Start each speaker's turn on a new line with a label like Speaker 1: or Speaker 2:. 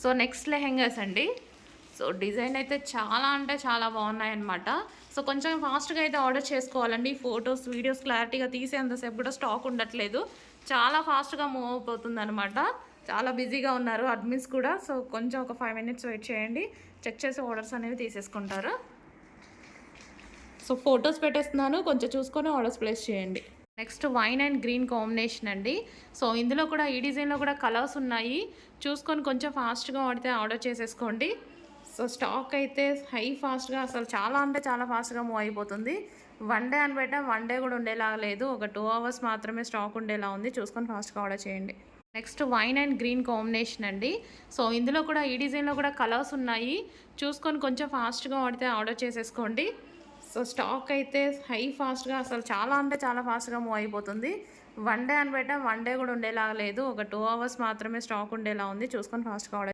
Speaker 1: So next lehengas అండి. So design అయితే చాలా అంటే చాలా బాగున్నాయన్నమాట. సో కొంచెం ఫాస్ట్‌గా అయితే ఆర్డర్ చేసుకోవాలండి. ఫోటోస్, వీడియోస్ క్లారిటీగా తీసేంతసేపు కూడా స్టాక్ ఉండట్లేదు. చాలా ఫాస్ట్‌గా మూవ్ అయిపోతుందనమాట. చాలా బిజీగా ఉన్నారు అడ్మిన్స్ కూడా. సో కొంచెం ఒక 5 మినిట్స్ వెయిట్ చేయండి. చెక్ చేసి ఆర్డర్స్ అనేవి తీసేసుకుంటారు. సో ఫోటోస్ పెట్టేస్తున్నాను. కొంచెం చూసుకొని ఆర్డర్స్ ప్లేస్ చేయండి. Next wine and green combination అండి. సో ఇందులో కూడా ఈ డిజైన్‌లో కూడా కలర్స్ ఉన్నాయి. చూసుకొని కొంచెం ఫాస్ట్‌గా పడితే ఆర్డర్ చేసేసుకోండి. సో స్టాక్ అయితే ఫాస్ట్‌గా అసలు చాలా అంటే చాలా ఫాస్ట్‌గా మూవ్ అయిపోతుంది. వన్ డే అని పెట్టాం. వన్ డే కూడా ఉండేలాగా లేదు. ఒక 2 అవర్స్ మాత్రమే స్టాక్ ఉండేలా ఉంది. చూసుకొని ఫాస్ట్‌గా ఆర్డర్ చేయండి. Next wine and green combination అండి. సో ఇందులో కూడా ఈ డిజైన్‌లో కూడా కలర్స్ ఉన్నాయి. చూసుకొని కొంచెం ఫాస్ట్‌గా పడితే ఆర్డర్ చేసేసుకోండి. సో స్టాక్ అయితే ఫాస్ట్‌గా అసలు చాలా అంటే చాలా ఫాస్ట్‌గా మూవ్ అయిపోతుంది. వన్ డే అని పెట్టాం. వన్ డే కూడా ఉండేలాగా లేదు. ఒక 2 అవర్స్ మాత్రమే స్టాక్ ఉండేలా ఉంది. చూసుకొని ఫాస్ట్‌గా ఆర్డర్